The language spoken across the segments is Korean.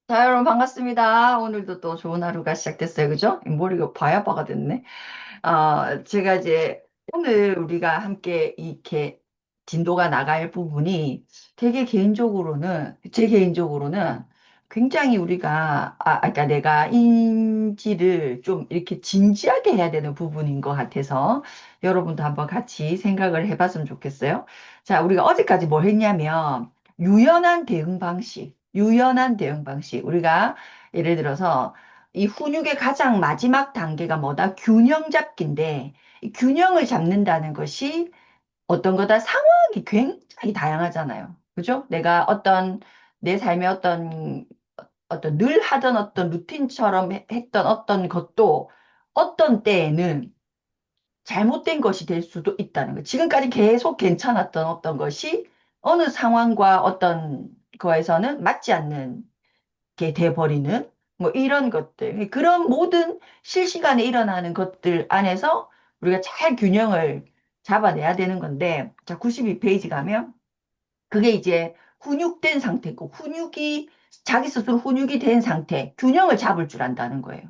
자, 여러분 반갑습니다. 오늘도 또 좋은 하루가 시작됐어요. 그죠? 머리가 바야바가 됐네. 제가 이제 오늘 우리가 함께 이렇게 진도가 나갈 부분이 되게 개인적으로는, 제 개인적으로는 굉장히 우리가, 그러니까 내가 인지를 좀 이렇게 진지하게 해야 되는 부분인 것 같아서 여러분도 한번 같이 생각을 해봤으면 좋겠어요. 자, 우리가 어제까지 뭘 했냐면 유연한 대응 방식. 우리가 예를 들어서 이 훈육의 가장 마지막 단계가 뭐다? 균형 잡기인데, 이 균형을 잡는다는 것이 어떤 거다? 상황이 굉장히 다양하잖아요. 그죠? 내가 내 삶의 어떤 늘 하던 어떤 루틴처럼 했던 어떤 것도 어떤 때에는 잘못된 것이 될 수도 있다는 거. 지금까지 계속 괜찮았던 어떤 것이 어느 상황과 어떤 거에서는 맞지 않는 게 돼버리는 뭐 이런 것들. 그런 모든 실시간에 일어나는 것들 안에서 우리가 잘 균형을 잡아내야 되는 건데, 자, 92페이지 가면 그게 이제 훈육된 상태고, 자기 스스로 훈육이 된 상태, 균형을 잡을 줄 안다는 거예요.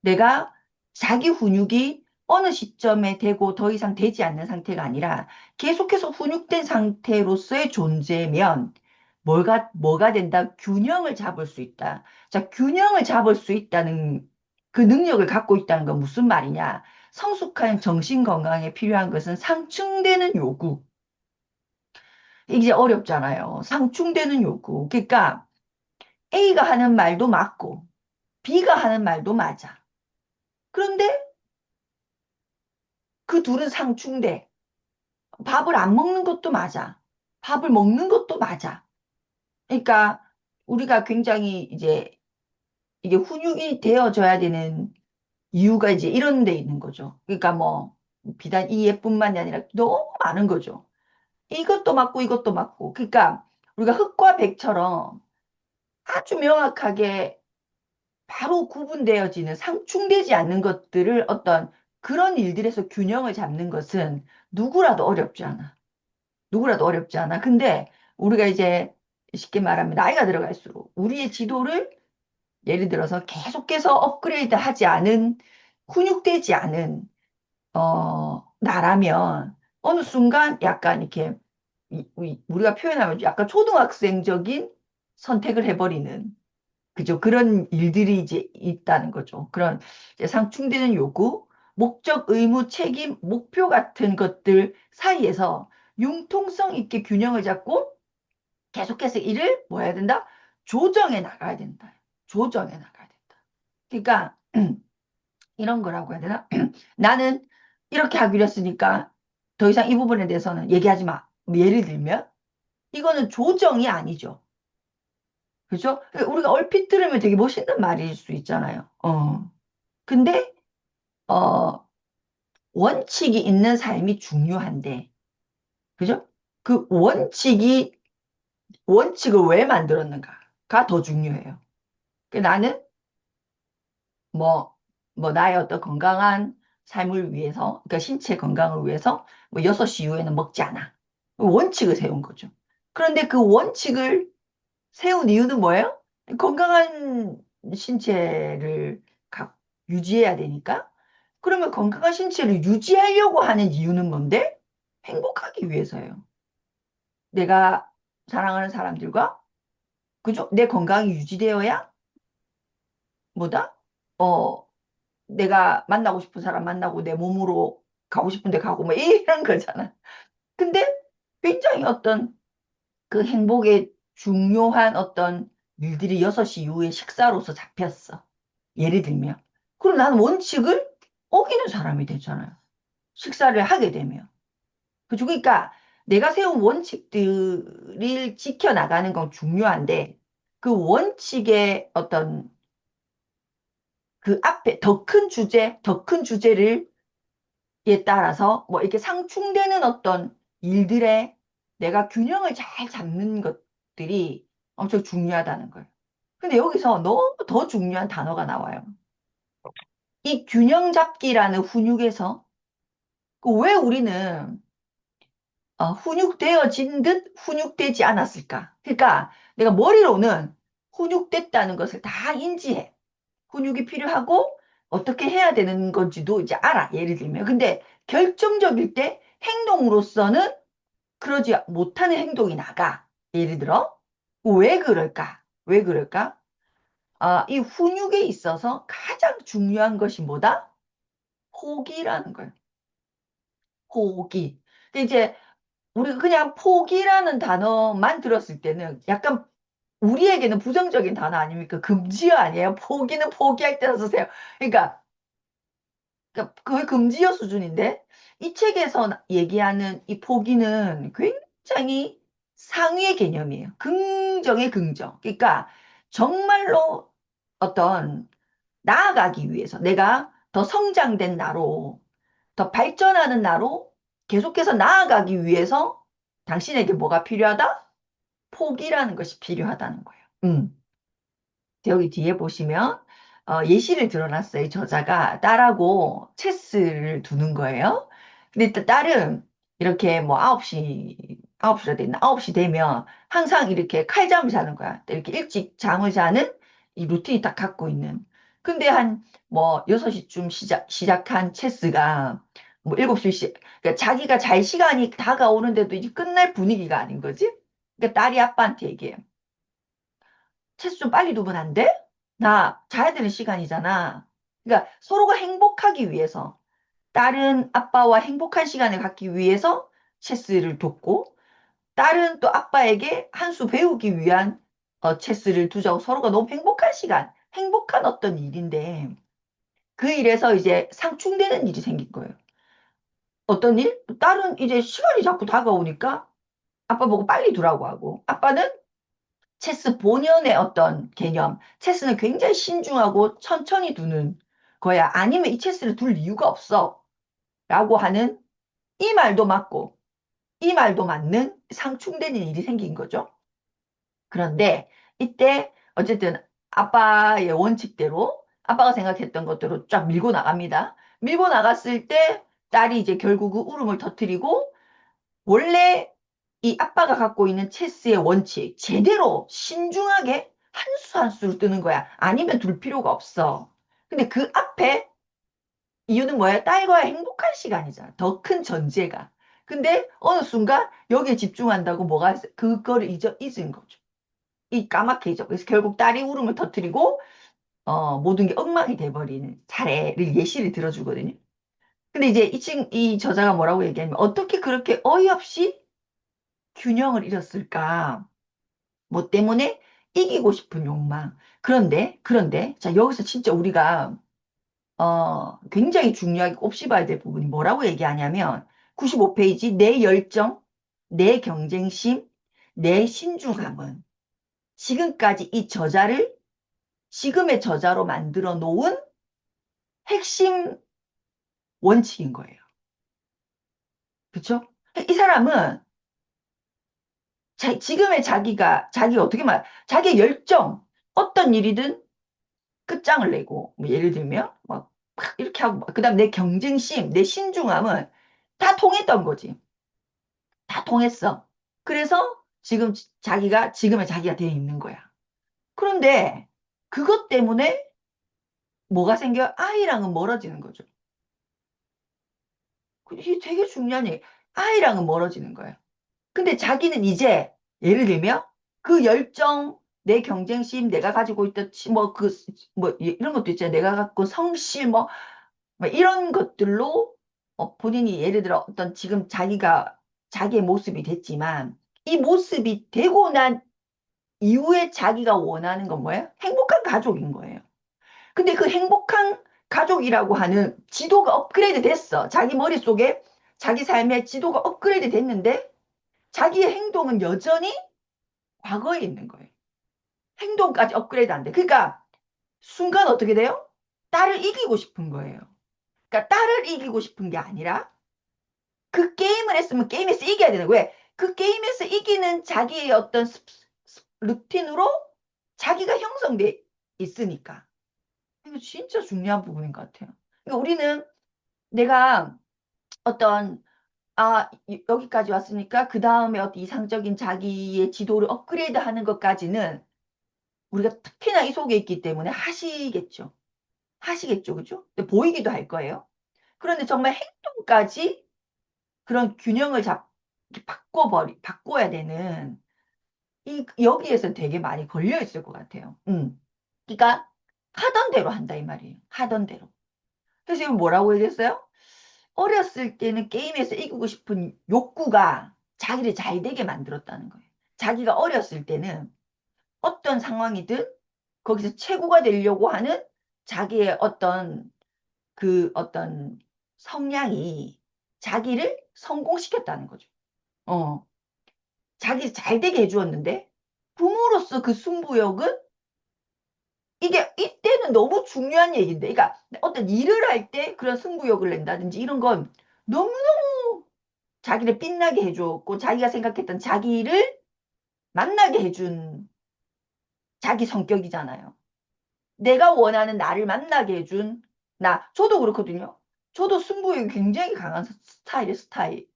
내가 자기 훈육이 어느 시점에 되고 더 이상 되지 않는 상태가 아니라 계속해서 훈육된 상태로서의 존재면 뭐가 된다? 균형을 잡을 수 있다. 자, 균형을 잡을 수 있다는 그 능력을 갖고 있다는 건 무슨 말이냐? 성숙한 정신 건강에 필요한 것은 상충되는 요구. 이게 어렵잖아요. 상충되는 요구. 그러니까 A가 하는 말도 맞고 B가 하는 말도 맞아. 그런데 그 둘은 상충돼. 밥을 안 먹는 것도 맞아. 밥을 먹는 것도 맞아. 그러니까 우리가 굉장히 이제 이게 훈육이 되어져야 되는 이유가 이제 이런 데 있는 거죠. 그러니까 뭐 비단 이 예뿐만이 아니라 너무 많은 거죠. 이것도 맞고 이것도 맞고. 그러니까 우리가 흑과 백처럼 아주 명확하게 바로 구분되어지는 상충되지 않는 것들을 어떤 그런 일들에서 균형을 잡는 것은 누구라도 어렵지 않아. 누구라도 어렵지 않아. 근데 우리가 이제 쉽게 말하면 나이가 들어갈수록 우리의 지도를 예를 들어서 계속해서 업그레이드 하지 않은, 훈육되지 않은, 나라면 어느 순간 약간 이렇게 우리가 표현하면 약간 초등학생적인 선택을 해버리는, 그죠? 그런 일들이 이제 있다는 거죠. 그런 이제 상충되는 요구, 목적, 의무, 책임, 목표 같은 것들 사이에서 융통성 있게 균형을 잡고 계속해서 이를 뭐 해야 된다? 조정해 나가야 된다. 조정해 나가야 된다. 그러니까 이런 거라고 해야 되나? 나는 이렇게 하기로 했으니까 더 이상 이 부분에 대해서는 얘기하지 마. 뭐 예를 들면 이거는 조정이 아니죠. 그죠? 우리가 얼핏 들으면 되게 멋있는 말일 수 있잖아요. 근데 어, 원칙이 있는 삶이 중요한데, 그죠? 그 원칙을 왜 만들었는가가 더 중요해요. 나는 뭐, 나의 어떤 건강한 삶을 위해서, 그러니까 신체 건강을 위해서 뭐 6시 이후에는 먹지 않아. 원칙을 세운 거죠. 그런데 그 원칙을 세운 이유는 뭐예요? 건강한 신체를 유지해야 되니까. 그러면 건강한 신체를 유지하려고 하는 이유는 뭔데? 행복하기 위해서예요. 내가 사랑하는 사람들과, 그죠? 내 건강이 유지되어야 뭐다? 어, 내가 만나고 싶은 사람 만나고 내 몸으로 가고 싶은 데 가고 뭐 이런 거잖아. 근데 굉장히 어떤 그 행복의 중요한 어떤 일들이 6시 이후에 식사로서 잡혔어. 예를 들면. 그럼 나는 원칙을 어기는 사람이 되잖아요. 식사를 하게 되면. 그죠? 그러니까 내가 세운 원칙들을 지켜나가는 건 중요한데 그 원칙의 어떤 그 앞에 더 큰 주제를 에 따라서 뭐 이렇게 상충되는 어떤 일들에 내가 균형을 잘 잡는 것들이 엄청 중요하다는 거예요. 근데 여기서 너무 더 중요한 단어가 나와요. 이 균형 잡기라는 훈육에서 그왜 우리는 훈육되어진 듯 훈육되지 않았을까? 그러니까 내가 머리로는 훈육됐다는 것을 다 인지해. 훈육이 필요하고 어떻게 해야 되는 건지도 이제 알아. 예를 들면. 근데 결정적일 때 행동으로서는 그러지 못하는 행동이 나가. 예를 들어, 왜 그럴까? 왜 그럴까? 이 훈육에 있어서 가장 중요한 것이 뭐다? 포기라는 거예요. 포기. 근데 이제 우리가 그냥 포기라는 단어만 들었을 때는 약간 우리에게는 부정적인 단어 아닙니까? 금지어 아니에요? 포기는 포기할 때 쓰세요. 그러니까 거의 금지어 수준인데 이 책에서 얘기하는 이 포기는 굉장히 상위의 개념이에요. 긍정의 긍정. 그러니까 정말로 어떤 나아가기 위해서 내가 더 성장된 나로 더 발전하는 나로 계속해서 나아가기 위해서 당신에게 뭐가 필요하다? 포기라는 것이 필요하다는 거예요. 여기 뒤에 보시면 예시를 들어놨어요. 저자가 딸하고 체스를 두는 거예요. 근데 일단 딸은 이렇게 뭐 9시가 됐나? 9시 되면 항상 이렇게 칼잠을 자는 거야. 이렇게 일찍 잠을 자는 이 루틴이 딱 갖고 있는. 근데 한 뭐 6시쯤 시작한 체스가 뭐 7시, 그러니까 자기가 잘 시간이 다가오는데도 이제 끝날 분위기가 아닌 거지? 그러니까 딸이 아빠한테 얘기해요. 체스 좀 빨리 두면 안 돼? 나 자야 되는 시간이잖아. 그러니까 서로가 행복하기 위해서 딸은 아빠와 행복한 시간을 갖기 위해서 체스를 뒀고 딸은 또 아빠에게 한 수 배우기 위한 체스를 두자고 서로가 너무 행복한 시간, 행복한 어떤 일인데 그 일에서 이제 상충되는 일이 생긴 거예요. 어떤 일? 딸은 이제 시간이 자꾸 다가오니까 아빠 보고 빨리 두라고 하고 아빠는 체스 본연의 어떤 개념, 체스는 굉장히 신중하고 천천히 두는 거야. 아니면 이 체스를 둘 이유가 없어. 라고 하는 이 말도 맞고, 이 말도 맞는 상충되는 일이 생긴 거죠. 그런데 이때 어쨌든 아빠의 원칙대로, 아빠가 생각했던 것대로 쫙 밀고 나갑니다. 밀고 나갔을 때 딸이 이제 결국 그 울음을 터뜨리고 원래 이 아빠가 갖고 있는 체스의 원칙, 제대로 신중하게 한 수 한 수를 뜨는 거야. 아니면 둘 필요가 없어. 근데 그 앞에 이유는 뭐야? 딸과의 행복한 시간이잖아. 더 큰 전제가. 근데 어느 순간 여기에 집중한다고 뭐가 그거를 잊은 거죠. 이 까맣게 잊어. 그래서 결국 딸이 울음을 터뜨리고 모든 게 엉망이 돼버리는 사례를 예시를 들어주거든요. 근데 이제 이 저자가 뭐라고 얘기하냐면 어떻게 그렇게 어이없이 균형을 잃었을까? 뭐 때문에 이기고 싶은 욕망. 그런데, 자, 여기서 진짜 우리가, 굉장히 중요하게 곱씹어야 될 부분이 뭐라고 얘기하냐면, 95페이지, 내 열정, 내 경쟁심, 내 신중함은 지금까지 이 저자를 지금의 저자로 만들어 놓은 핵심 원칙인 거예요. 그쵸? 이 사람은 지금의 자기가 어떻게 자기의 열정, 어떤 일이든 끝장을 내고 뭐 예를 들면 막 이렇게 하고 그다음 내 경쟁심, 내 신중함은 다 통했던 거지. 다 통했어. 그래서 지금 지금의 자기가 되어 있는 거야. 그런데 그것 때문에 뭐가 생겨? 아이랑은 멀어지는 거죠. 이게 되게 중요한 얘기. 아이랑은 멀어지는 거예요. 근데 자기는 이제 예를 들면 그 열정, 내 경쟁심, 내가 가지고 있던 뭐 이런 것도 있잖아요. 내가 갖고 성실 뭐 이런 것들로 본인이 예를 들어 어떤 지금 자기의 모습이 됐지만 이 모습이 되고 난 이후에 자기가 원하는 건 뭐예요? 행복한 가족인 거예요. 근데 그 행복한 가족이라고 하는 지도가 업그레이드 됐어. 자기 머릿속에 자기 삶의 지도가 업그레이드 됐는데 자기의 행동은 여전히 과거에 있는 거예요. 행동까지 업그레이드 안 돼. 그러니까 순간 어떻게 돼요? 딸을 이기고 싶은 거예요. 그러니까 딸을 이기고 싶은 게 아니라 그 게임을 했으면 게임에서 이겨야 되는 거예요. 왜? 그 게임에서 이기는 자기의 어떤 루틴으로 자기가 형성돼 있으니까. 이거 진짜 중요한 부분인 것 같아요. 그러니까 우리는 내가 어떤 여기까지 왔으니까 그 다음에 어떤 이상적인 자기의 지도를 업그레이드 하는 것까지는 우리가 특히나 이 속에 있기 때문에 하시겠죠. 하시겠죠. 그죠? 근데 보이기도 할 거예요. 그런데 정말 행동까지 그런 균형을 바꿔야 되는 여기에서 되게 많이 걸려 있을 것 같아요. 그러니까 하던 대로 한다 이 말이에요. 하던 대로. 그래서 지금 뭐라고 얘기했어요? 어렸을 때는 게임에서 이기고 싶은 욕구가 자기를 잘 되게 만들었다는 거예요. 자기가 어렸을 때는 어떤 상황이든 거기서 최고가 되려고 하는 자기의 어떤 성향이 자기를 성공시켰다는 거죠. 어, 자기 잘 되게 해주었는데 부모로서 그 승부욕은 이게 이때는 너무 중요한 얘기인데, 그러니까 어떤 일을 할 때 그런 승부욕을 낸다든지 이런 건 너무너무 자기를 빛나게 해줬고 자기가 생각했던 자기를 만나게 해준 자기 성격이잖아요. 내가 원하는 나를 만나게 해준 저도 그렇거든요. 저도 승부욕이 굉장히 강한 스타일.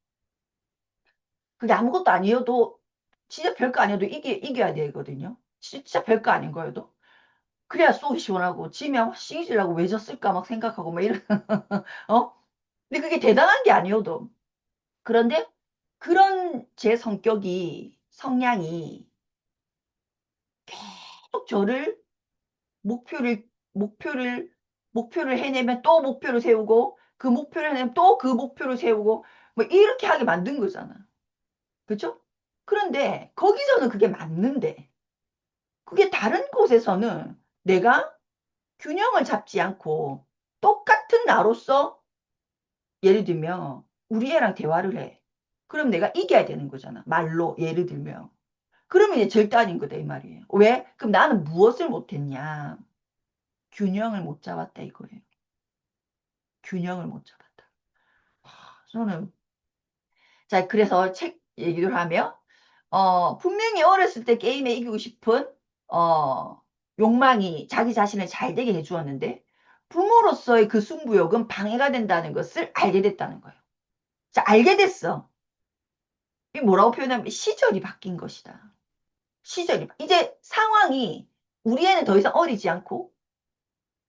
그게 아무것도 아니어도 진짜 별거 아니어도 이겨야 되거든요. 진짜 별거 아닌 거여도. 그래야 속이 시원하고 지면 싱질라고 왜 졌을까 막 생각하고 막 이런 어? 근데 그게 대단한 게 아니어도 그런데 그런 제 성향이 계속 저를 목표를 목표를 목표를 해내면 또 목표를 세우고 그 목표를 해내면 또 그 목표를 세우고 뭐 이렇게 하게 만든 거잖아. 그죠? 그런데 거기서는 그게 맞는데 그게 다른 곳에서는 내가 균형을 잡지 않고 똑같은 나로서 예를 들면 우리 애랑 대화를 해. 그럼 내가 이겨야 되는 거잖아. 말로 예를 들면. 그러면 이제 절단인 거다 이 말이에요. 왜? 그럼 나는 무엇을 못했냐? 균형을 못 잡았다 이거예요. 균형을 못 잡았다. 저는 자 그래서 책 얘기를 하면 분명히 어렸을 때 게임에 이기고 싶은 어 욕망이 자기 자신을 잘 되게 해주었는데 부모로서의 그 승부욕은 방해가 된다는 것을 알게 됐다는 거예요. 자 알게 됐어. 이 뭐라고 표현하면 시절이 바뀐 것이다. 이제 상황이 우리 애는 더 이상 어리지 않고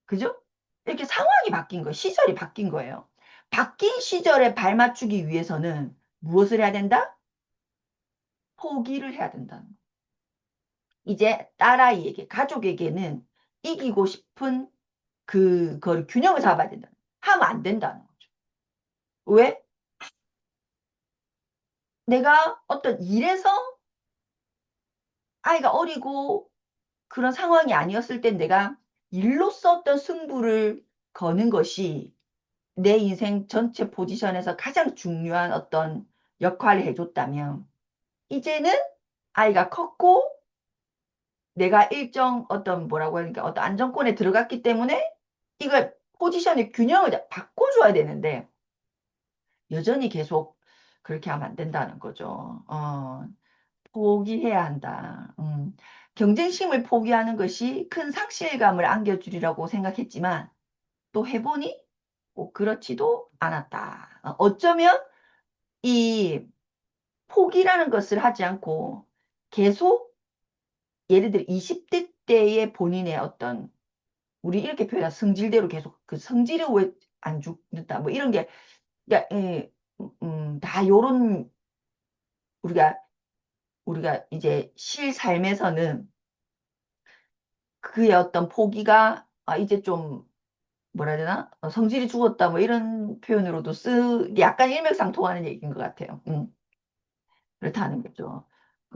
그죠? 이렇게 상황이 바뀐 거예요. 시절이 바뀐 거예요. 바뀐 시절에 발맞추기 위해서는 무엇을 해야 된다? 포기를 해야 된다는 거예요. 이제 딸아이에게 가족에게는 이기고 싶은 그걸 균형을 잡아야 된다. 하면 안 된다는 거죠. 왜? 내가 어떤 일에서 아이가 어리고 그런 상황이 아니었을 땐 내가 일로써 어떤 승부를 거는 것이 내 인생 전체 포지션에서 가장 중요한 어떤 역할을 해줬다면 이제는 아이가 컸고 내가 일정 어떤 뭐라고 하니까 어떤 안정권에 들어갔기 때문에 이걸 포지션의 균형을 바꿔줘야 되는데 여전히 계속 그렇게 하면 안 된다는 거죠. 포기해야 한다. 경쟁심을 포기하는 것이 큰 상실감을 안겨주리라고 생각했지만 또 해보니 꼭 그렇지도 않았다. 어쩌면 이 포기라는 것을 하지 않고 계속 예를 들어 20대 때의 본인의 어떤 우리 이렇게 표현한 성질대로 계속 그 성질이 왜 안 죽는다 뭐 이런 게 그러니까 다 요런 우리가 이제 실 삶에서는 그의 어떤 포기가 이제 좀 뭐라 해야 되나 성질이 죽었다 뭐 이런 표현으로도 약간 일맥상통하는 얘기인 것 같아요. 그렇다는 거죠.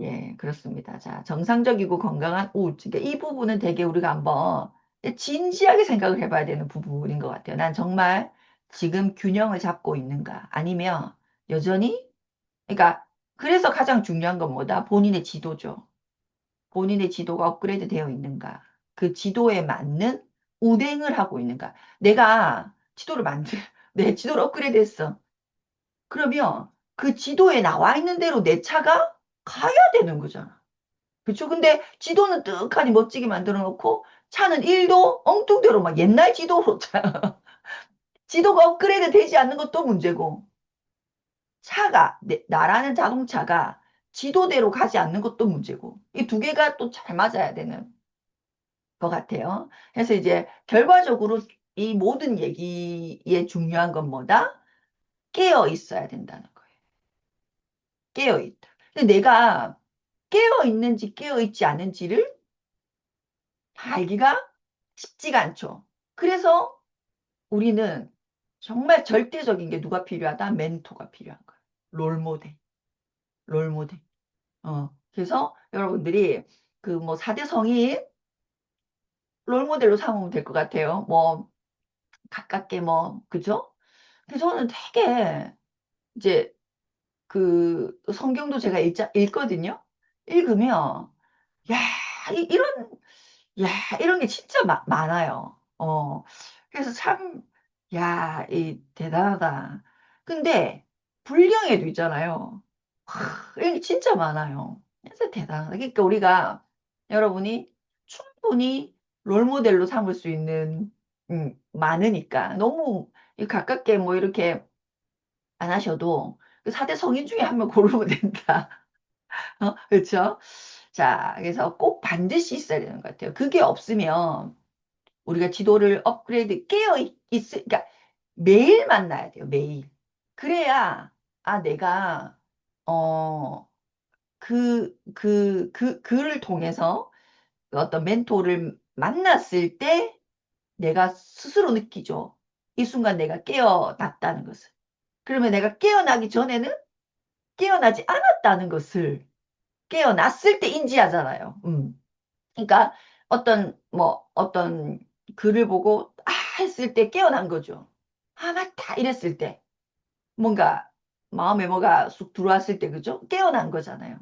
예, 그렇습니다. 자, 정상적이고 건강한 우울증. 그러니까 이 부분은 되게 우리가 한번 진지하게 생각을 해봐야 되는 부분인 것 같아요. 난 정말 지금 균형을 잡고 있는가? 아니면 여전히, 그러니까, 그래서 가장 중요한 건 뭐다? 본인의 지도죠. 본인의 지도가 업그레이드 되어 있는가? 그 지도에 맞는 운행을 하고 있는가? 내가 지도를 내 지도를 업그레이드 했어. 그러면 그 지도에 나와 있는 대로 내 차가 가야 되는 거잖아. 그쵸? 근데 지도는 뜩하니 멋지게 만들어 놓고 차는 1도 엉뚱대로 막 옛날 지도로 지도가 업그레이드 되지 않는 것도 문제고 나라는 자동차가 지도대로 가지 않는 것도 문제고 이 두 개가 또 잘 맞아야 되는. 것 같아요. 그래서 이제 결과적으로 이 모든 얘기의 중요한 건 뭐다? 깨어 있어야 된다는 거예요. 깨어 있다. 근데 내가 깨어 있는지 깨어 있지 않은지를 알기가 쉽지가 않죠. 그래서 우리는 정말 절대적인 게 누가 필요하다? 멘토가 필요한 거예요. 롤모델. 롤모델. 그래서 여러분들이 그 뭐 4대 성인 롤모델로 삼으면 될 것 같아요. 뭐 가깝게 뭐 그죠? 근데 저는 되게 이제 그 성경도 제가 읽거든요. 읽으면 야, 이런 야, 이런 게 진짜 많아요. 그래서 참, 야, 대단하다. 근데 불경에도 있잖아요. 이런 게 진짜 많아요. 그래서 대단하다. 그러니까 우리가 여러분이 충분히 롤모델로 삼을 수 있는 많으니까 너무 가깝게 뭐 이렇게 안 하셔도 그 4대 성인 중에 한 명 고르면 된다. 그렇죠? 자, 그래서 꼭 반드시 있어야 되는 것 같아요. 그게 없으면 우리가 지도를 업그레이드 그러니까 매일 만나야 돼요. 매일. 그래야 내가 그를 통해서 어떤 멘토를 만났을 때 내가 스스로 느끼죠. 이 순간 내가 깨어났다는 것을. 그러면 내가 깨어나기 전에는 깨어나지 않았다는 것을 깨어났을 때 인지하잖아요. 그러니까 어떤 글을 보고 했을 때 깨어난 거죠. 맞다 이랬을 때 뭔가 마음에 뭐가 쑥 들어왔을 때 그죠? 깨어난 거잖아요.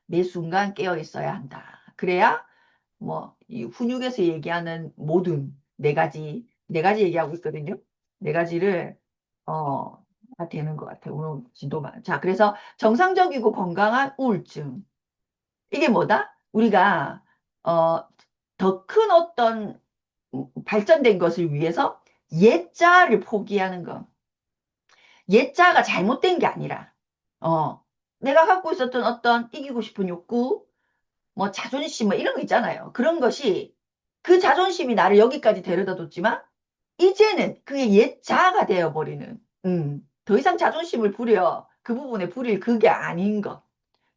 매 순간 깨어 있어야 한다. 그래야 뭐 이 훈육에서 얘기하는 모든 네 가지 얘기하고 있거든요. 네 가지를 다 되는 것 같아요. 오늘 지도만. 자, 그래서 정상적이고 건강한 우울증. 이게 뭐다? 우리가 더 큰 어떤 발전된 것을 위해서 옛자를 포기하는 거. 옛자가 잘못된 게 아니라 어, 내가 갖고 있었던 어떤 이기고 싶은 욕구, 뭐 자존심 뭐 이런 거 있잖아요. 그런 것이 그 자존심이 나를 여기까지 데려다 뒀지만 이제는 그게 옛자가 되어버리는 더 이상 자존심을 부려 그 부분에 부릴 그게 아닌 것.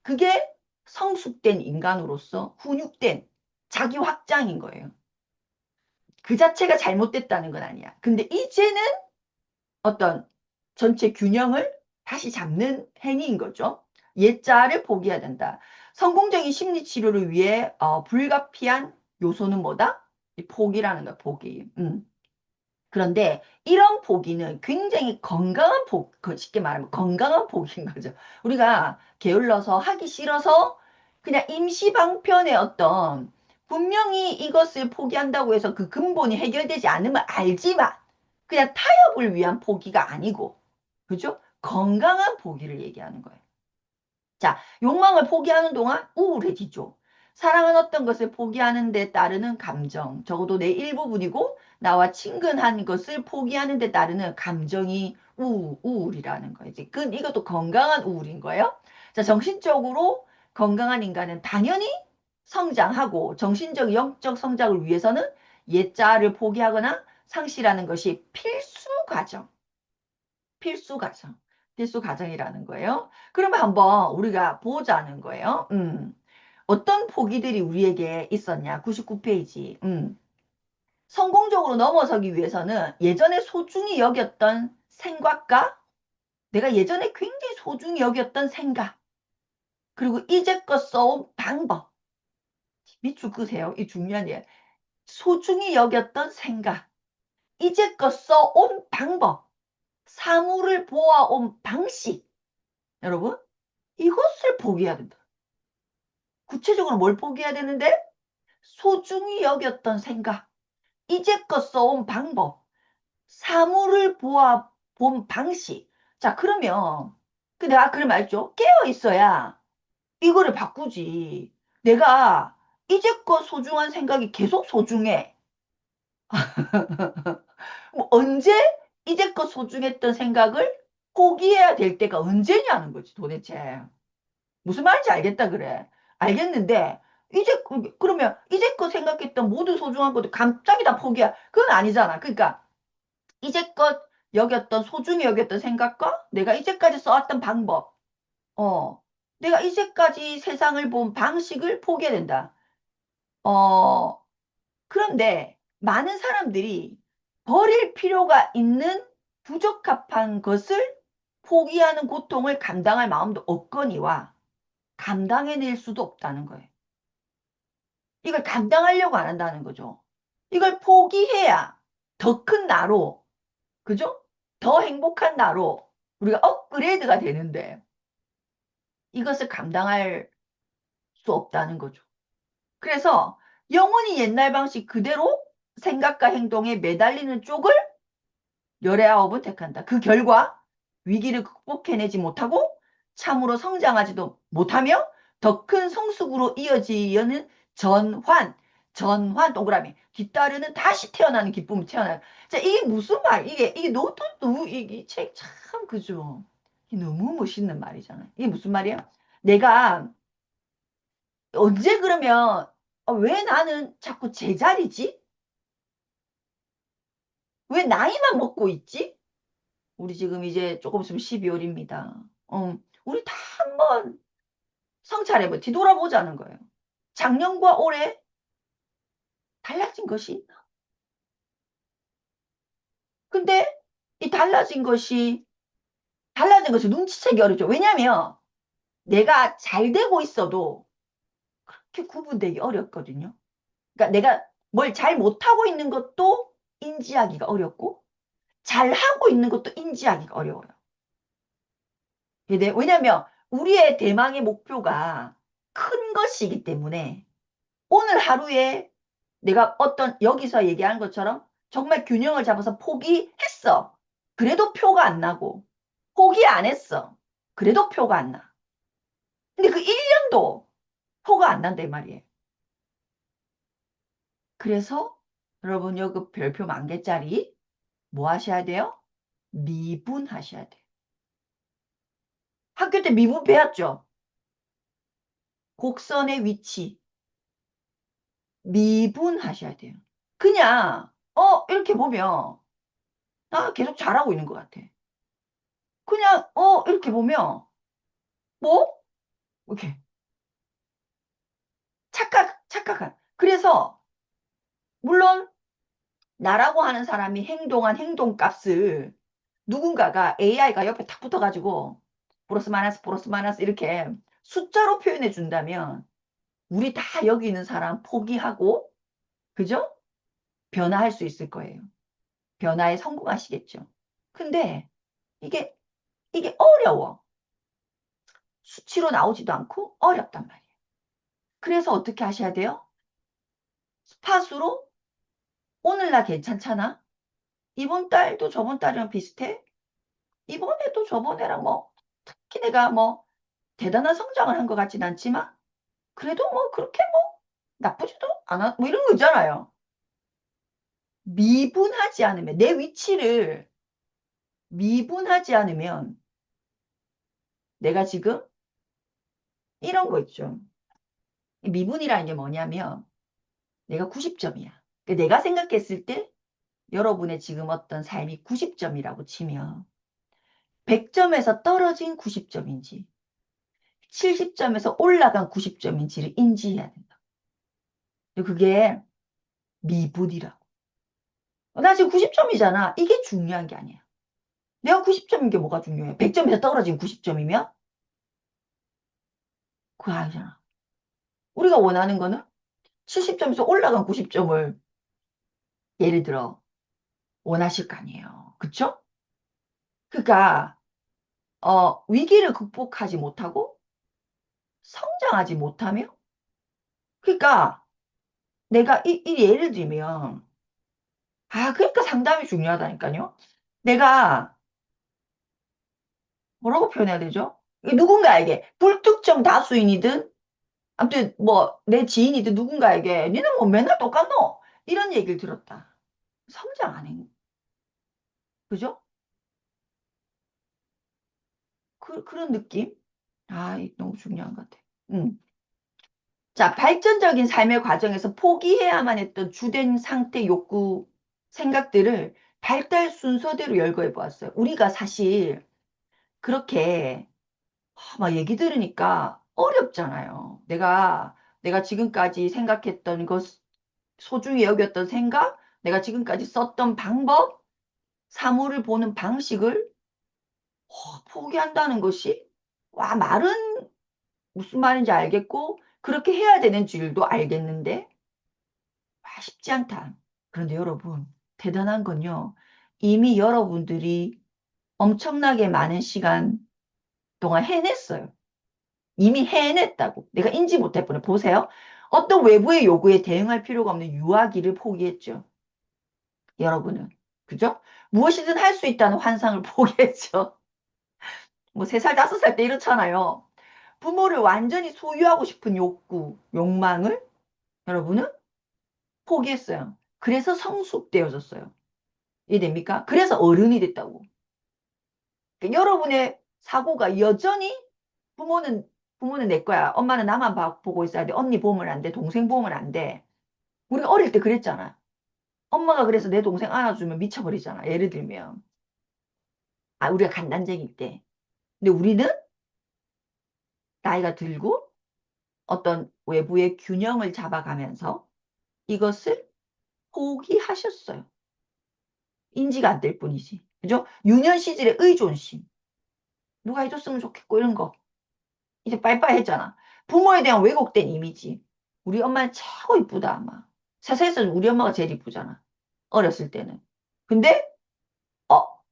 그게 성숙된 인간으로서 훈육된 자기 확장인 거예요. 그 자체가 잘못됐다는 건 아니야. 근데 이제는 어떤 전체 균형을 다시 잡는 행위인 거죠. 옛자를 포기해야 된다. 성공적인 심리 치료를 위해 불가피한 요소는 뭐다? 이 포기라는 거야, 포기. 그런데 이런 포기는 굉장히 건강한 쉽게 말하면 건강한 포기인 거죠. 우리가 게을러서 하기 싫어서 그냥 임시방편의 어떤 분명히 이것을 포기한다고 해서 그 근본이 해결되지 않으면 알지만 그냥 타협을 위한 포기가 아니고 그죠? 건강한 포기를 얘기하는 거예요. 자, 욕망을 포기하는 동안 우울해지죠. 사랑은 어떤 것을 포기하는 데 따르는 감정, 적어도 내 일부분이고 나와 친근한 것을 포기하는 데 따르는 감정이 우울이라는 거예요. 이것도 건강한 우울인 거예요. 자, 정신적으로 건강한 인간은 당연히 성장하고 정신적, 영적 성장을 위해서는 옛자를 포기하거나 상실하는 것이 필수 과정. 필수 과정. 필수 과정이라는 거예요. 그러면 한번 우리가 보자는 거예요. 어떤 포기들이 우리에게 있었냐? 99페이지. 성공적으로 넘어서기 위해서는 예전에 소중히 여겼던 생각과 내가 예전에 굉장히 소중히 여겼던 생각, 그리고 이제껏 써온 방법. 밑줄 끄세요. 이 중요한 예. 소중히 여겼던 생각, 이제껏 써온 방법, 사물을 보아온 방식. 여러분, 이것을 포기해야 된다. 구체적으로 뭘 포기해야 되는데? 소중히 여겼던 생각, 이제껏 써온 방법, 사물을 보아본 방식. 자, 그러면 내가 그래 말죠. 깨어 있어야 이거를 바꾸지. 내가 이제껏 소중한 생각이 계속 소중해. 뭐 언제 이제껏 소중했던 생각을 포기해야 될 때가 언제냐는 거지 도대체. 무슨 말인지 알겠다 그래. 알겠는데 그러면 이제껏 생각했던 모든 소중한 것도 갑자기 다 포기야. 그건 아니잖아. 그러니까 이제껏 여겼던, 소중히 여겼던 생각과 내가 이제까지 써왔던 방법, 어, 내가 이제까지 세상을 본 방식을 포기해야 된다. 어, 그런데 많은 사람들이 버릴 필요가 있는 부적합한 것을 포기하는 고통을 감당할 마음도 없거니와 감당해낼 수도 없다는 거예요. 이걸 감당하려고 안 한다는 거죠. 이걸 포기해야 더 큰 나로, 그죠? 더 행복한 나로 우리가 업그레이드가 되는데 이것을 감당할 수 없다는 거죠. 그래서 영원히 옛날 방식 그대로 생각과 행동에 매달리는 쪽을 열애아홉은 택한다. 그 결과 위기를 극복해내지 못하고 참으로 성장하지도 못하며 더 큰 성숙으로 이어지는 전환 동그라미 뒤따르는 다시 태어나는 기쁨이 태어나요. 자, 이게 무슨 말? 이게 너도 이게 책 참 그죠? 이게 너무 멋있는 말이잖아요. 이게 무슨 말이야? 내가 언제 그러면 왜 나는 자꾸 제자리지? 왜 나이만 먹고 있지? 우리 지금 이제 조금 있으면 12월입니다. 우리 다 한번 성찰해보, 뒤돌아보자는 거예요. 작년과 올해 달라진 것이 있나? 근데 이 달라진 것이 눈치채기 어렵죠. 왜냐면 내가 잘 되고 있어도 그렇게 구분되기 어렵거든요. 그러니까 내가 뭘 잘 못하고 있는 것도 인지하기가 어렵고, 잘하고 있는 것도 인지하기가 어려워요. 왜냐면 우리의 대망의 목표가 큰 것이기 때문에 오늘 하루에 내가 여기서 얘기하는 것처럼 정말 균형을 잡아서 포기했어. 그래도 표가 안 나고, 포기 안 했어. 그래도 표가 안 나. 근데 그 1년도 표가 안 난단 말이에요. 그래서 여러분 여기 별표 10,000개짜리 뭐 하셔야 돼요? 미분하셔야 돼요. 학교 때 미분 배웠죠? 곡선의 위치 미분하셔야 돼요. 그냥 이렇게 보면 나 계속 잘하고 있는 것 같아. 그냥 이렇게 보면 뭐? 이렇게 착각한. 그래서 물론 나라고 하는 사람이 행동한 행동값을 누군가가 AI가 옆에 탁 붙어가지고 플러스 마이너스 이렇게 숫자로 표현해 준다면 우리 다 여기 있는 사람 포기하고 그죠? 변화할 수 있을 거예요. 변화에 성공하시겠죠. 근데 이게 어려워. 수치로 나오지도 않고 어렵단 말이에요. 그래서 어떻게 하셔야 돼요? 스팟으로 오늘 나 괜찮잖아? 이번 달도 저번 달이랑 비슷해? 이번에도 저번에랑 뭐 특히 내가 뭐 대단한 성장을 한 것 같진 않지만 그래도 뭐 그렇게 뭐 나쁘지도 않아 뭐 이런 거 있잖아요. 미분하지 않으면 내 위치를 미분하지 않으면 내가 지금 이런 거 있죠. 미분이라는 게 뭐냐면 내가 90점이야. 내가 생각했을 때 여러분의 지금 어떤 삶이 90점이라고 치면 100점에서 떨어진 90점인지 70점에서 올라간 90점인지를 인지해야 된다. 그게 미분이라고. 나 지금 90점이잖아. 이게 중요한 게 아니야. 내가 90점인 게 뭐가 중요해? 100점에서 떨어진 90점이면? 그거 아니잖아. 우리가 원하는 거는 70점에서 올라간 90점을 예를 들어 원하실 거 아니에요. 그쵸? 그러니까 위기를 극복하지 못하고 성장하지 못하며 그러니까 내가 이 예를 들면 그러니까 상담이 중요하다니까요. 내가 뭐라고 표현해야 되죠? 누군가에게 불특정 다수인이든 아무튼 뭐 내 지인이든 누군가에게 니는 뭐 맨날 똑같노? 이런 얘기를 들었다. 성장 안 해. 그죠? 그런 느낌? 이거 너무 중요한 것 같아. 음. 자, 발전적인 삶의 과정에서 포기해야만 했던 주된 상태, 욕구, 생각들을 발달 순서대로 열거해 보았어요. 우리가 사실 그렇게 막 얘기 들으니까 어렵잖아요. 내가 지금까지 생각했던 것, 소중히 여겼던 생각, 내가 지금까지 썼던 방법, 사물을 보는 방식을 포기한다는 것이, 와, 말은 무슨 말인지 알겠고, 그렇게 해야 되는 줄도 알겠는데, 와, 쉽지 않다. 그런데 여러분, 대단한 건요, 이미 여러분들이 엄청나게 많은 시간 동안 해냈어요. 이미 해냈다고. 내가 인지 못할 뿐에 보세요. 어떤 외부의 요구에 대응할 필요가 없는 유아기를 포기했죠. 여러분은. 그죠? 무엇이든 할 수 있다는 환상을 포기했죠. 뭐 3살, 5살 때 이렇잖아요. 부모를 완전히 소유하고 싶은 욕구, 욕망을 여러분은 포기했어요. 그래서 성숙되어졌어요. 이해됩니까? 그래서 어른이 됐다고. 그러니까 여러분의 사고가 여전히 부모는 부모는 내 거야. 엄마는 나만 보고 있어야 돼. 언니 보면 안 돼. 동생 보면 안 돼. 우리가 어릴 때 그랬잖아. 엄마가 그래서 내 동생 안아주면 미쳐버리잖아. 예를 들면. 아, 우리가 간단쟁일 때. 근데 우리는 나이가 들고 어떤 외부의 균형을 잡아가면서 이것을 포기하셨어요. 인지가 안 될 뿐이지. 그죠? 유년 시절의 의존심. 누가 해줬으면 좋겠고 이런 거. 이제 빠이빠이 했잖아. 부모에 대한 왜곡된 이미지. 우리 엄마는 최고 이쁘다, 아마. 세상에서 우리 엄마가 제일 이쁘잖아. 어렸을 때는. 근데,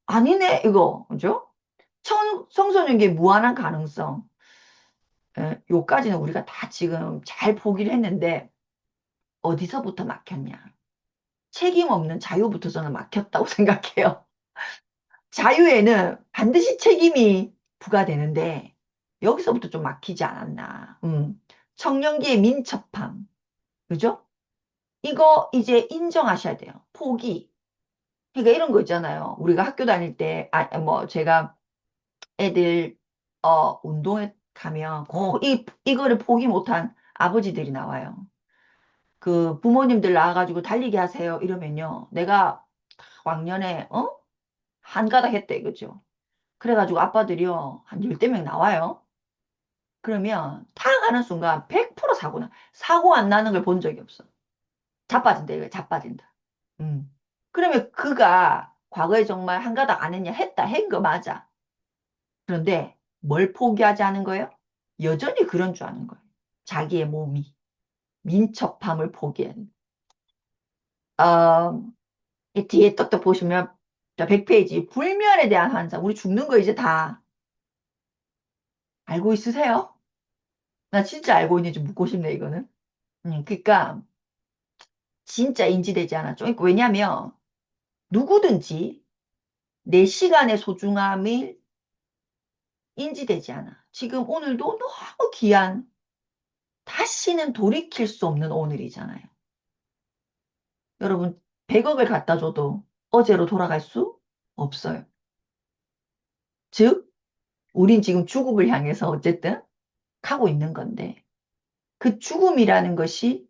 아니네, 이거. 그죠? 청소년기의 무한한 가능성. 요까지는 우리가 다 지금 잘 포기를 했는데, 어디서부터 막혔냐. 책임 없는 자유부터 저는 막혔다고 생각해요. 자유에는 반드시 책임이 부과되는데, 여기서부터 좀 막히지 않았나. 청년기의 민첩함. 그죠? 이거 이제 인정하셔야 돼요. 포기. 그러니까 이런 거 있잖아요. 우리가 학교 다닐 때, 뭐, 제가 애들, 운동회 가면 꼭 이거를 포기 못한 아버지들이 나와요. 그 부모님들 나와가지고 달리기 하세요. 이러면요. 내가 왕년에, 한가닥 했대, 이거죠. 그래가지고 아빠들이요. 한 열대 명 나와요. 그러면 탁 하는 순간 100% 사고 나. 사고 안 나는 걸 본 적이 없어. 자빠진다, 이거 자빠진다. 음. 그러면 그가 과거에 정말 한 가닥 안 했냐? 했다. 한 거 맞아. 그런데 뭘 포기하지 않은 거예요? 여전히 그런 줄 아는 거예요. 자기의 몸이. 민첩함을 포기한. 이 뒤에 떡떡 보시면 100페이지 불면에 대한 환상. 우리 죽는 거 이제 다 알고 있으세요? 나 진짜 알고 있는지 묻고 싶네, 이거는. 그러니까 진짜 인지되지 않아. 좀 있고 왜냐면 누구든지 내 시간의 소중함이 인지되지 않아. 지금 오늘도 너무 귀한, 다시는 돌이킬 수 없는 오늘이잖아요. 여러분, 100억을 갖다 줘도 어제로 돌아갈 수 없어요. 즉, 우린 지금 죽음을 향해서 어쨌든 가고 있는 건데, 그 죽음이라는 것이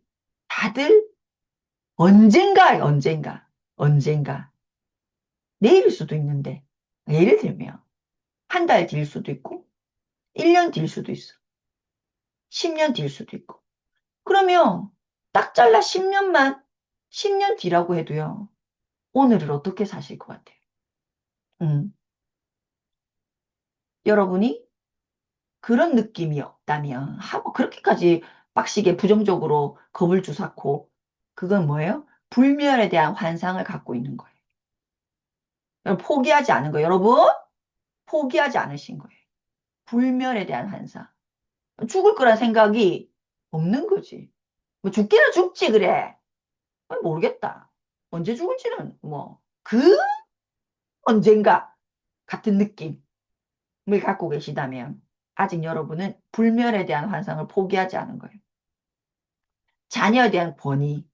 다들 언젠가, 내일일 수도 있는데, 예를 들면, 한 달 뒤일 수도 있고, 1년 뒤일 수도 있어. 10년 뒤일 수도 있고. 그러면 딱 잘라 10년 뒤라고 해도요. 오늘을 어떻게 사실 것 같아요? 음, 여러분이 그런 느낌이 없다면, 하고 그렇게까지 빡시게 부정적으로 겁을 주사고, 그건 뭐예요? 불멸에 대한 환상을 갖고 있는 거예요. 여러분, 포기하지 않은 거예요. 여러분, 포기하지 않으신 거예요. 불멸에 대한 환상. 죽을 거란 생각이 없는 거지. 뭐 죽기는 죽지, 그래. 모르겠다. 언제 죽을지는 뭐, 언젠가 같은 느낌을 갖고 계시다면, 아직 여러분은 불멸에 대한 환상을 포기하지 않은 거예요. 자녀에 대한 권위,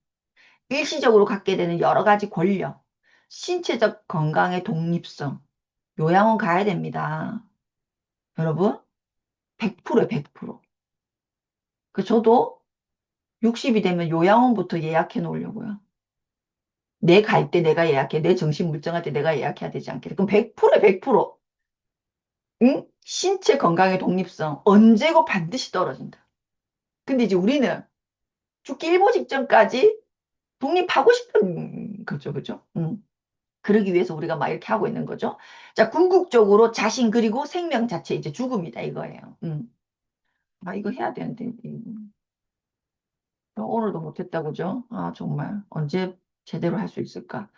일시적으로 갖게 되는 여러 가지 권력, 신체적 건강의 독립성, 요양원 가야 됩니다. 여러분, 100%에 100%. 저도 60이 되면 요양원부터 예약해 놓으려고요. 내 갈 때 내가 예약해. 내 정신 물정할 때 내가 예약해야 되지 않겠어? 그럼 100%에 100%. 응? 신체 건강의 독립성 언제고 반드시 떨어진다. 근데 이제 우리는 죽기 일보 직전까지 독립하고 싶은 거죠, 그죠? 그러기 위해서 우리가 막 이렇게 하고 있는 거죠. 자, 궁극적으로 자신 그리고 생명 자체 이제 죽음이다 이거예요. 아, 이거 해야 되는데. 오늘도 못했다, 그죠? 아, 정말. 언제 제대로 할 수 있을까?